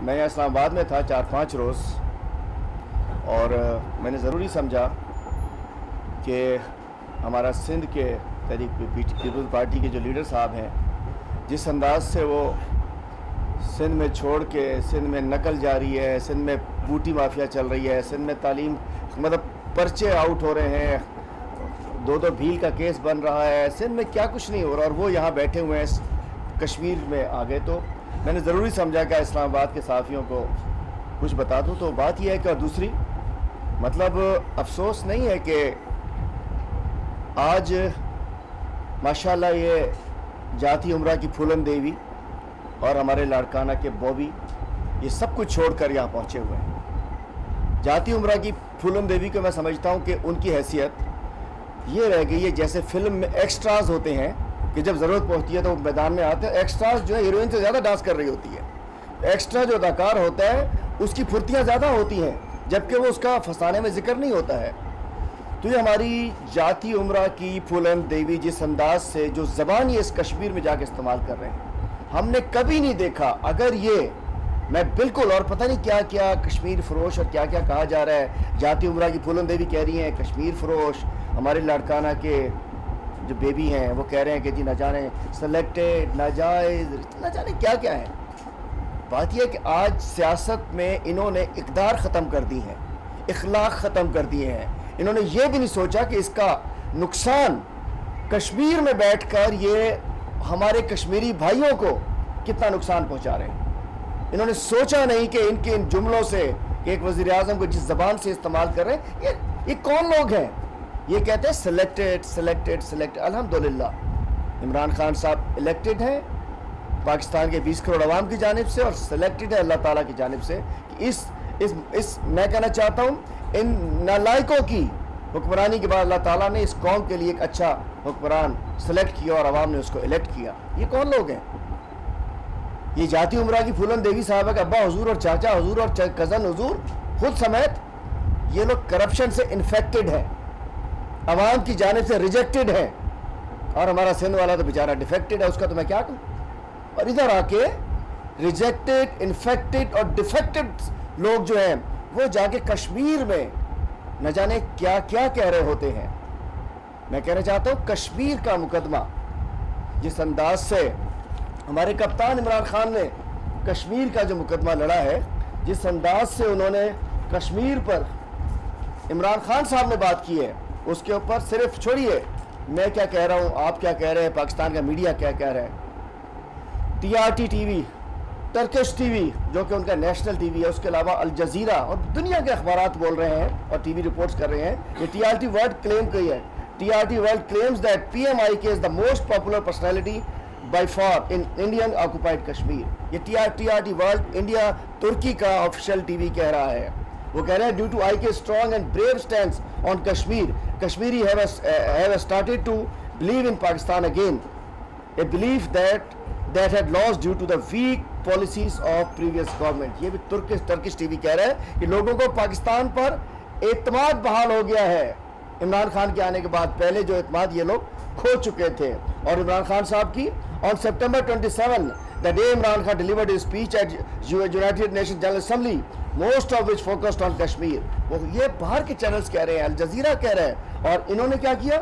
मैं यहाँ इस्लामाबाद में था 4-5 रोज़ और मैंने ज़रूरी समझा कि हमारा सिंध के तहरीक पीपल्स पार्टी के जो लीडर साहब हैं, जिस अंदाज से वो सिंध में छोड़ के सिंध में नकल जारी है, सिंध में बूटी माफिया चल रही है, सिंध में तालीम मतलब पर्चे आउट हो रहे हैं, 2-2 भील का केस बन रहा है, सिंध में क्या कुछ नहीं हो रहा और वो यहाँ बैठे हुए हैं कश्मीर में आ गए। तो मैंने ज़रूरी समझा कि इस्लामाबाद के सहाफ़ियों को कुछ बता दूँ। तो बात यह है कि दूसरी मतलब अफसोस नहीं है कि आज माशाल्लाह ये जाती उम्रा की फूलन देवी और हमारे लाड़काना के बॉबी ये सब कुछ छोड़कर यहाँ पहुँचे हुए हैं। जाती उम्रा की फूलन देवी को मैं समझता हूँ कि उनकी हैसियत ये रह गई है जैसे फिल्म में एक्स्ट्राज होते हैं कि जब ज़रूरत पहुँचती है तो मैदान में आते हैं। एक्स्ट्राज जो है हीरोइन से ज़्यादा डांस कर रही होती है। एक्स्ट्रा जो अदाकार होता है उसकी फुर्तियाँ ज़्यादा होती हैं, जबकि वो उसका फसाने में जिक्र नहीं होता है। तो ये हमारी जाती उम्रा की फूलन देवी जिस अंदाज से जो ज़बान ये इस कश्मीर में जाके इस्तेमाल कर रहे हैं, हमने कभी नहीं देखा। अगर ये मैं बिल्कुल और पता नहीं क्या क्या कश्मीर फरोश और क्या क्या कहा जा रहा है। जाती उम्रा की फूलन देवी कह रही हैं कश्मीर फरोश, हमारे लाड़काना के जो बेबी हैं वो कह रहे हैं कि जी न जाने सेलेक्टेड, नाजायज़, न जाने क्या क्या है। बात यह है कि आज सियासत में इन्होंने इक़दार ख़त्म कर दी है, इखलाक ख़त्म कर दिए हैं। इन्होंने ये भी नहीं सोचा कि इसका नुकसान कश्मीर में बैठकर ये हमारे कश्मीरी भाइयों को कितना नुकसान पहुंचा रहे हैं। इन्होंने सोचा नहीं कि इनके इन जुमलों से एक वज़ीर आज़म को जिस ज़बान से इस्तेमाल कर रहे हैं, ये कौन लोग हैं? ये कहते हैं सिलेक्टेड सिलेक्टेड सिलेक्टेड। अल्हम्दुलिल्लाह इमरान खान साहब इलेक्टेड हैं पाकिस्तान के 20 करोड़ अवाम की जानिब से और सिलेक्टेड है अल्लाह ताला की जानिब से कि इस मैं कहना चाहता हूँ इन नालायकों की हुक्मरानी के बाद अल्लाह ताला ने इस कौम के लिए एक अच्छा हुक्मरान सेलेक्ट किया और अवाम ने उसको इलेक्ट किया। ये कौन लोग हैं? ये जाती उम्रा की फूलन देवी साहबा का अब्बा हुजूर और चाचा हुजूर और कज़न हुजूर खुद समेत ये लोग करप्शन से इन्फेक्टेड है, अवाम की जानिब से रिजेक्टेड है और हमारा सिंध वाला तो बेचारा डिफेक्टेड है, उसका तो मैं क्या कहूँ। और इधर आके रिजेक्टेड, इन्फेक्टेड और डिफेक्टेड लोग जो हैं वो जाके कश्मीर में न जाने क्या क्या कह रहे होते हैं। मैं कहना चाहता हूँ कश्मीर का मुकदमा जिस अंदाज से हमारे कप्तान इमरान खान ने कश्मीर का जो मुकदमा लड़ा है, जिस अंदाज से उन्होंने कश्मीर पर इमरान खान साहब ने बात की है, उसके ऊपर सिर्फ छोड़िए मैं क्या कह रहा हूँ, आप क्या कह रहे हैं, पाकिस्तान का मीडिया क्या कह रहा है। TRT टीवी, टर्किश टीवी जो कि उनका नेशनल टीवी है, उसके अलावा अल जज़ीरा और दुनिया के अखबारात बोल रहे हैं और टीवी रिपोर्ट्स कर रहे हैं। ये TRT वर्ल्ड क्लेम की है। TRT world claims that PMIK is the most popular personality by for in Indian occupied Kashmir. ये TRT वर्ल्ड इंडिया तुर्की का ऑफिशियल टीवी कह रहा है। वो कह रहे हैं due to IK strong and brave stand on Kashmir, Kashmiri have started to believe in Pakistan again, a belief that had lost due to the weak policies of previous government। ये भी टर्किश टीवी कह रहा है कि लोगों को पाकिस्तान पर एतमाद बहाल हो गया है इमरान खान के आने के बाद। पहले जो एतमाद ये लोग खो चुके थे। और इमरान खान साहब की on September 27 the day Imran Khan delivered his speech at United nation general assembly, most of which focused on Kashmir. वो ये बाहर के चैनल्स कह रहे हैं, अल जज़ीरा कह रहे हैं। और इन्होंने क्या किया?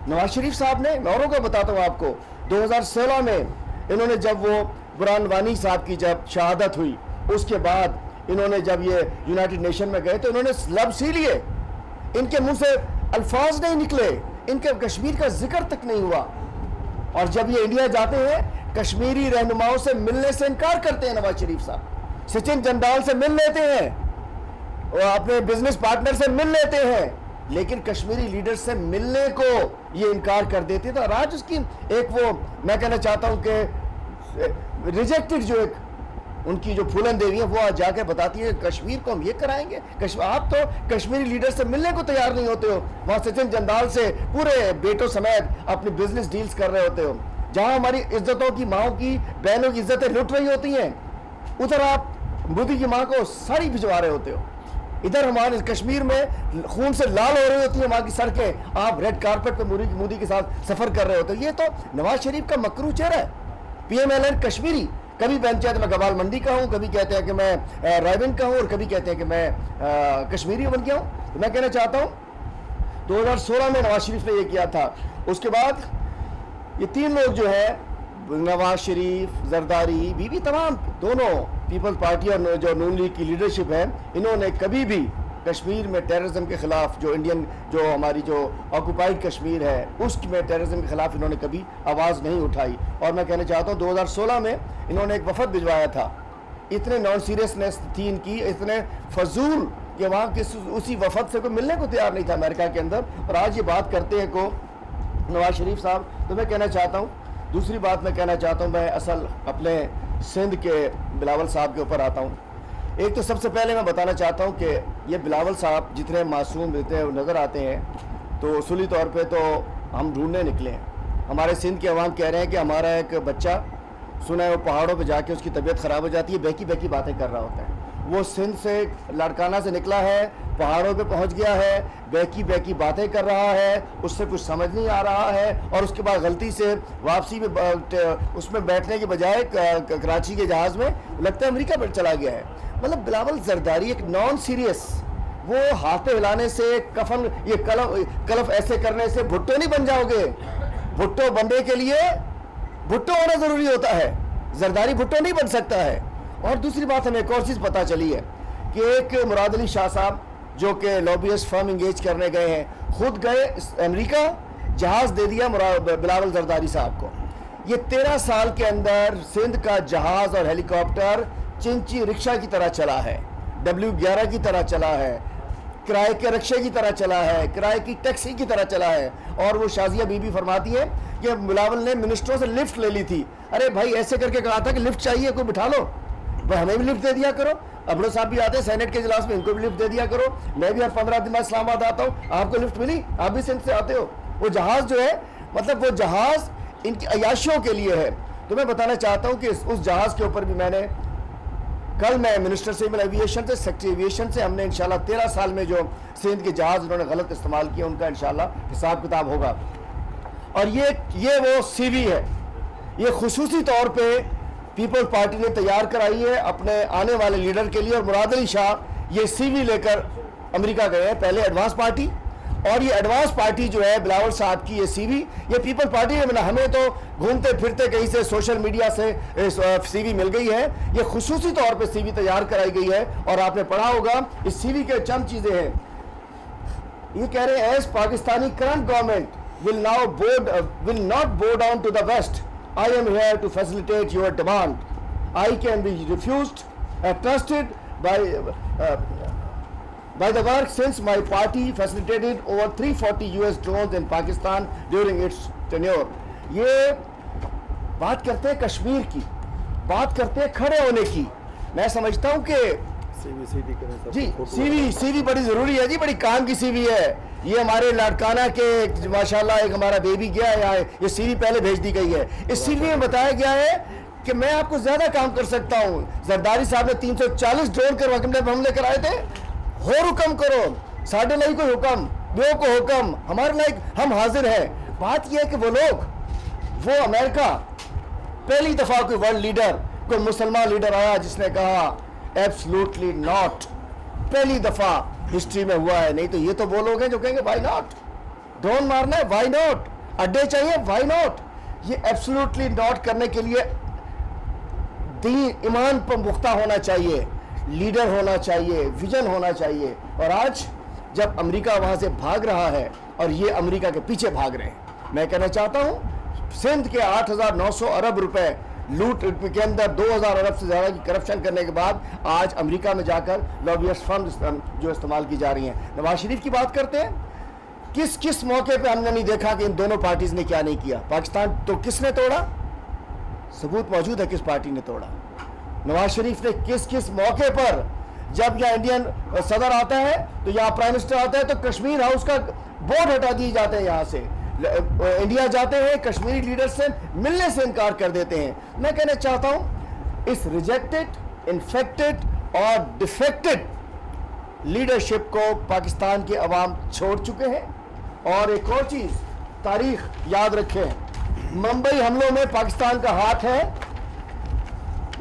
नवाज शरीफ साहब ने, मैं औरों को बताता हूँ आपको, 2016 में इन्होंने जब वो बुरहान वानी साहब की जब शहादत हुई, उसके बाद इन्होंने जब ये यूनाइटेड नेशन में गए तो इन्होंने लफ्ज़ ही लिए, इनके मुंह से अल्फाज नहीं निकले, इनके कश्मीर का जिक्र तक नहीं हुआ। और जब ये इंडिया जाते हैं कश्मीरी रहनुमाओं से मिलने से इनकार करते हैं। नवाज शरीफ साहब सचिन जंदाल से मिल लेते हैं और अपने बिजनेस पार्टनर से मिल लेते हैं, लेकिन कश्मीरी लीडर से मिलने को ये इनकार कर देते थे। और आज उसकी एक वो मैं कहना चाहता हूँ कि रिजेक्टेड जो एक उनकी जो फूलन देवी है वो आज जाके बताती है कश्मीर को हम ये कराएंगे। आप तो कश्मीरी लीडर से मिलने को तैयार नहीं होते हो, वहाँ सचिन जंदाल से पूरे बेटों समेत अपनी बिजनेस डील्स कर रहे होते हो। जहाँ हमारी इज्जतों की, माओ की, बहनों की इज्जतें लुट रही होती हैं, उधर आप मोदी की माँ को साड़ी भिजवा रहे होते हो। इधर हमारे कश्मीर में खून से लाल हो रही होती है वहाँ की सड़कें, आप रेड कारपेट पे मोदी के साथ सफर कर रहे होते हो। ये तो नवाज शरीफ का मकरू चेहरा है। PMLN कश्मीरी कभी पंचायत में गवाल मंडी का हूँ, कभी कहते हैं कि मैं रायबंद का हूँ, और कभी कहते हैं कि मैं कश्मीरी बन गया हूँ। तो मैं कहना चाहता हूँ 2016 में नवाज शरीफ ने ये किया था। उसके बाद ये तीन लोग जो है, नवाज शरीफ, जरदारी, बीबी, तमाम दोनों पीपल्स पार्टी और जो नून लीग की लीडरशिप है, इन्होंने कभी भी कश्मीर में टेररिज्म के खिलाफ, जो हमारी जो ऑक्युपाइड कश्मीर है उसमें टेररिज्म के खिलाफ इन्होंने कभी आवाज़ नहीं उठाई। और मैं कहना चाहता हूँ 2016 में इन्होंने एक वफद भिजवाया था, इतने नॉन सीरियसनेस थी इनकी, इतने फजूल कि वहाँ के उसी वफद से कोई मिलने को तैयार नहीं था अमेरिका के अंदर। और आज ये बात करते हैं को नवाज शरीफ साहब। तो मैं कहना चाहता हूँ, दूसरी बात मैं कहना चाहता हूँ, मैं असल अपने सिंध के बिलावल साहब के ऊपर आता हूँ। एक तो सबसे पहले मैं बताना चाहता हूँ कि ये बिलावल साहब जितने मासूम इतने नज़र आते हैं, तो उसूली तौर पे तो हम ढूंढने निकले हैं। हमारे सिंध के अवाम कह रहे हैं कि हमारा एक बच्चा सुना है वो पहाड़ों पे जाके उसकी तबीयत ख़राब हो जाती है, बहकी बहकी बातें कर रहा होता है। वो सिंध से लाड़काना से निकला है, पहाड़ों पे पहुंच गया है, बहकी बहकी बातें कर रहा है, उससे कुछ समझ नहीं आ रहा है, और उसके बाद गलती से वापसी में उसमें बैठने के बजाय कराची के जहाज़ में लगता है अमेरिका पर चला गया है। मतलब बिलावल जरदारी एक नॉन सीरियस, वो हाथ हिलाने से, कफन ये कलफ ऐसे करने से भुट्टो नहीं बन जाओगे। भुट्टो बनने के लिए भुट्टो होना ज़रूरी होता है, जरदारी भुट्टो नहीं बन सकता है। और दूसरी बात हमें एक और चीज़ पता चली है कि एक मुराद अली शाह साहब जो कि लॉबियस्ट फर्म इंगेज करने गए हैं, खुद गए अमेरिका, जहाज़ दे दिया बिलावल जरदारी साहब को। ये 13 साल के अंदर सिंध का जहाज़ और हेलीकॉप्टर चिंची रिक्शा की तरह चला है, W11 की तरह चला है, किराए के रिक्शे की तरह चला है, किराए की टैक्सी की तरह चला है। और वो शाजिया बीबी फरमाती है कि बिलावल ने मिनिस्टरों से लिफ्ट ले ली थी। अरे भाई, ऐसे करके कहा था कि लिफ्ट चाहिए, कोई बिठा लो, भाई हमें भी लिफ्ट दे दिया करो। अबड़ो साहब भी आते हैं सेनेट के इजलास में, इनको भी लिफ्ट दे दिया करो। मैं भी हर 15 दिन बाद इस्लामाबाद आता हूँ, आपको लिफ्ट मिली? आप भी सिंध से आते हो। वो जहाज़ जो है, मतलब वो जहाज़ इनकी अयाशियों के लिए है। तो मैं बताना चाहता हूँ कि उस जहाज़ के ऊपर भी कल मैं मिनिस्टर सिविल एविएशन से, सेक्रेटरी एविएशन से, हमने इंशाल्लाह 13 साल में जो सिंध के जहाज़ उन्होंने गलत इस्तेमाल किया उनका इंशाल्लाह हिसाब किताब होगा। और ये वो सीवी है, ये खुसूसी तौर पे पीपल्स पार्टी ने तैयार कराई है अपने आने वाले लीडर के लिए। और मुराद अली शाह ये सीवी लेकर अमेरिका गए हैं, पहले एडवांस पार्टी, और ये एडवांस पार्टी जो है बिलावल साहब की ये सीवी, ये पीपल्स पार्टी ने, हमें तो घूमते फिरते कहीं से सोशल मीडिया से सीवी मिल गई है। ये खुसूसी तौर पे सीवी तैयार कराई गई है। और आपने पढ़ा होगा इस सीवी के चंद चीज़ें हैं। ये कह रहे हैं, as Pakistani current government will not bow down to the west, I am here to facilitate your demand. I can be refused, trusted by the work since my party facilitated over 340 US drones in Pakistan during its tenure. ये बात करते हैं कश्मीर की, बात करते हैं खड़े होने की। मैं समझता हूँ कि सीवी बड़ी ज़रूरी है जी, बड़ी काम की सीवी है। ये हमारे लाड़काना के माशाल्लाह एक हमारा बेबी गया है यहाँ, ये सीवी पहले भेज दी गई है। इस सीवी में बताया गया है कि मैं आपको ज़्यादा काम कर सकता हूँ। जरदारी साहब ने 340 ड्रोन कर हमले कराए थे। हो हुक्म करो, साढ़े लाई कोई हुक्म, बेओ को हुक्म, हमारे लाइक हम हाजिर हैं। बात यह है कि वो लोग, वो अमेरिका, पहली दफ़ा कोई वर्ल्ड लीडर, कोई मुसलमान लीडर आया जिसने कहा एब्सोल्युटली नॉट, पहली दफ़ा हिस्ट्री में हुआ है। नहीं तो ये तो वो लोग हैं जो कहेंगे वाई नॉट, ड्रोन मारना है वाई नॉट, अड्डे चाहिए वाई नॉट। ये एब्सोल्युटली नॉट करने के लिए दीन ईमान पर पुख्ता होना चाहिए, लीडर होना चाहिए, विजन होना चाहिए। और आज जब अमेरिका वहाँ से भाग रहा है और ये अमेरिका के पीछे भाग रहे हैं, मैं कहना चाहता हूँ सिंध के 8,900 अरब रुपए लूट के अंदर 2,000 अरब से ज़्यादा की करप्शन करने के बाद आज अमेरिका में जाकर लॉबियस्ट फर्म जो इस्तेमाल की जा रही हैं। नवाज शरीफ की बात करते हैं, किस किस मौके पे हमने नहीं देखा कि इन दोनों पार्टीज ने क्या नहीं किया। पाकिस्तान तो किसने तोड़ा, सबूत मौजूद है किस पार्टी ने तोड़ा। नवाज शरीफ ने किस किस मौके पर, जब यहाँ इंडियन सदर आता है तो यहाँ प्राइम मिनिस्टर आता है तो कश्मीर हाउस का बोर्ड हटा दिए जाते हैं, यहाँ से इंडिया जाते हैं कश्मीरी लीडर से मिलने से इनकार कर देते हैं। मैं कहना चाहता हूँ इस रिजेक्टेड, इन्फेक्टेड और डिफेक्टेड लीडरशिप को पाकिस्तान के अवाम छोड़ चुके हैं। और एक और चीज़ तारीख याद रखें, मुंबई हमलों में पाकिस्तान का हाथ है,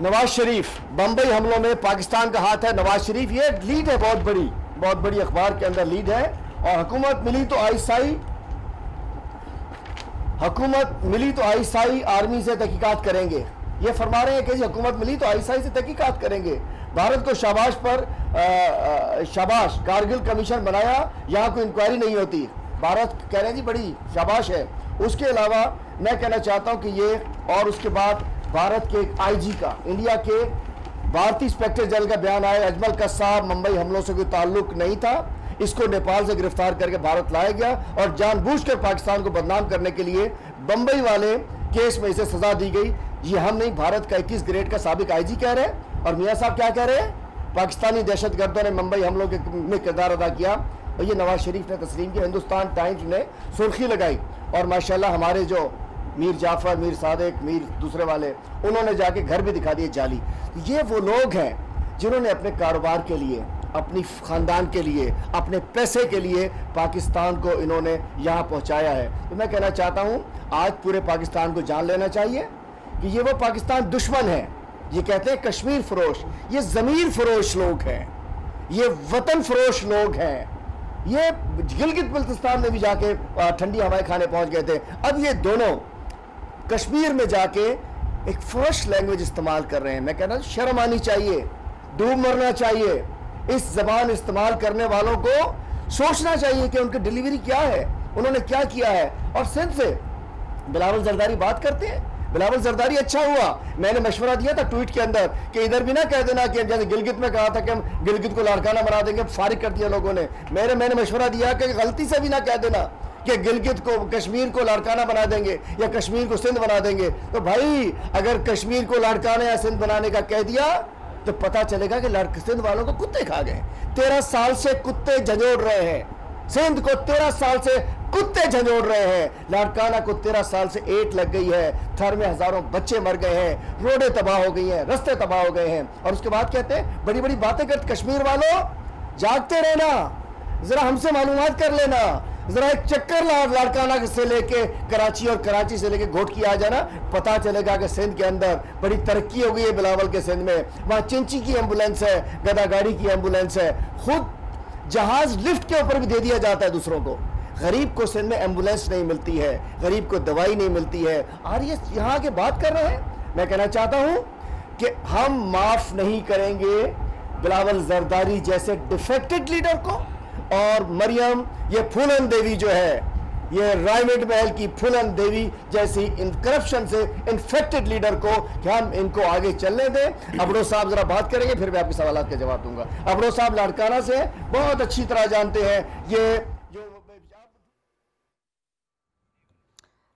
नवाज शरीफ बंबई हमलों में पाकिस्तान का हाथ है। नवाज शरीफ ये लीड है, बहुत बड़ी अखबार के अंदर लीड है। और हुकूमत मिली तो आईएसआई आर्मी से तहकीकात करेंगे। ये फरमा रहे हैं कि हुकूमत मिली तो आईएसआई से तहकीकात करेंगे। भारत को शाबाश पर शाबाश, कारगिल कमीशन बनाया, यहाँ कोई इंक्वायरी नहीं होती। भारत कह रहे हैं जी बड़ी शाबाश है। उसके अलावा मैं कहना चाहता हूँ कि ये, और उसके बाद भारत के एक आईजी का, इंडिया के भारतीय इंस्पेक्टर जनरल का बयान आया, अजमल कसाब मुंबई हमलों से कोई ताल्लुक नहीं था, इसको नेपाल से गिरफ्तार करके भारत लाया गया और जानबूझकर पाकिस्तान को बदनाम करने के लिए बंबई वाले केस में इसे सजा दी गई। ये हम नहीं, भारत का 21 ग्रेड का साबिक आईजी कह रहे हैं। और मियां साहब क्या कह रहे हैं? पाकिस्तानी दहशतगर्दों ने मुंबई हमलों के में किरदार अदा किया। और ये नवाज शरीफ ने तस्लीम किया। हिंदुस्तान टाइम्स ने सुर्खी लगाई और माशाल्लाह हमारे जो मीर जाफर, मीर सादिक, मीर दूसरे वाले, उन्होंने जाके घर भी दिखा दिए जाली। ये वो लोग हैं जिन्होंने अपने कारोबार के लिए, अपनी खानदान के लिए, अपने पैसे के लिए पाकिस्तान को इन्होंने यहाँ पहुँचाया है। तो मैं कहना चाहता हूँ आज पूरे पाकिस्तान को जान लेना चाहिए कि ये वो पाकिस्तान दुश्मन है। ये कहते हैं कश्मीर फरोश, ये ज़मीर फरोश लोग हैं, ये वतन फरोश लोग हैं। ये गिलगित बल्तिस्तान में भी जाके ठंडी हवाएं खाने पहुंच गए थे। अब ये दोनों कश्मीर में जाके एक फर्स्ट लैंग्वेज इस्तेमाल कर रहे हैं। मैं कह रहा हूं शर्म आनी चाहिए, डूब मरना चाहिए। इस जबान इस्तेमाल करने वालों को सोचना चाहिए कि उनकी डिलीवरी क्या है, उन्होंने क्या किया है। और सिंध से बिलावल जरदारी बात करते हैं। बिलावल जरदारी अच्छा हुआ, मैंने मशवरा दिया था ट्वीट के अंदर कि इधर भी ना कह देना कि जैसे गिलगित में कहा था कि हम गिलगित को लाड़काना बना देंगे, फारिग कर दिया लोगों ने। मैंने मशवरा दिया कि गलती से भी ना कह देना कि गिलगित को, कश्मीर को लाड़काना बना देंगे या कश्मीर को सिंध बना देंगे। तो भाई अगर कश्मीर को लाड़काना या सिंध बनाने का कह दिया तो पता चलेगा कि सिंध वालों को कुत्ते खा गए। 13 साल से कुत्ते झंझोड़ रहे हैं, सिंध को 13 साल से कुत्ते झंझोड़ रहे हैं। लाड़काना को 13 साल से एट लग गई है, थर में हजारों बच्चे मर गए हैं, रोडें तबाह हो गई हैं, रास्ते तबाह हो गए हैं। और उसके बाद कहते हैं बड़ी बड़ी बातें करते। कश्मीर वालों जागते रहना, जरा हमसे मालूमात कर लेना, जरा एक चक्कर लाड़काना से लेके कराची और कराची से लेके घोटकी आ जाना, पता चलेगा कि सिंध के अंदर बड़ी तरक्की हो गई है। बिलावल के सिंध में वहां चिंची की एम्बुलेंस है, गदागाड़ी की एम्बुलेंस है, खुद जहाज लिफ्ट के ऊपर भी दे दिया जाता है दूसरों को। गरीब को सिंध में एम्बुलेंस नहीं मिलती है, गरीब को दवाई नहीं मिलती है। और ये यहाँ के बात कर रहे हैं। मैं कहना चाहता हूं कि हम माफ नहीं करेंगे बिलावल जरदारी जैसे डिफेक्टेड लीडर को। और मरियम, ये फूलन देवी जो है, ये रायवेट महल की फूलन देवी जैसी इन करप्शन से इन्फेक्टेड लीडर को कि हम इनको आगे चलने दें। अबड़ो साहब जरा बात करेंगे, फिर मैं आपके सवालों के जवाब दूंगा। अबड़ो साहब लाड़काना से बहुत अच्छी तरह जानते हैं। ये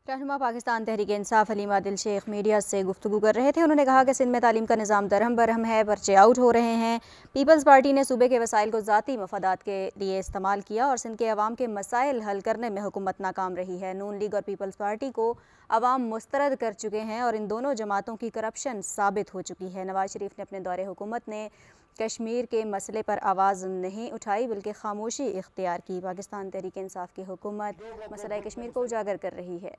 रहनुमा पाकिस्तान तहरीक इंसाफ हलीम आदिल शेख मीडिया से गुफ्तगू कर रहे थे। उन्होंने कहा कि सिंध में तालीम का निज़ाम दरहम बरहम है, पर्चे आउट हो रहे हैं। पीपल्स पार्टी ने सूबे के वसाइल को ज़ाती मफादात के लिए इस्तेमाल किया और सिंध के अवाम के मसाइल हल करने में हुकूमत नाकाम रही है। नून लीग और पीपल्स पार्टी को अवाम मुस्तरद कर चुके हैं और इन दोनों जमातों की करप्शन साबित हो चुकी है। नवाज शरीफ ने अपने दौरे हुकूमत ने कश्मीर के मसले पर आवाज़ नहीं उठाई बल्कि खामोशी इख्तियार की। पाकिस्तान तहरीक इंसाफ की हुकूमत मसला कश्मीर को उजागर कर रही है।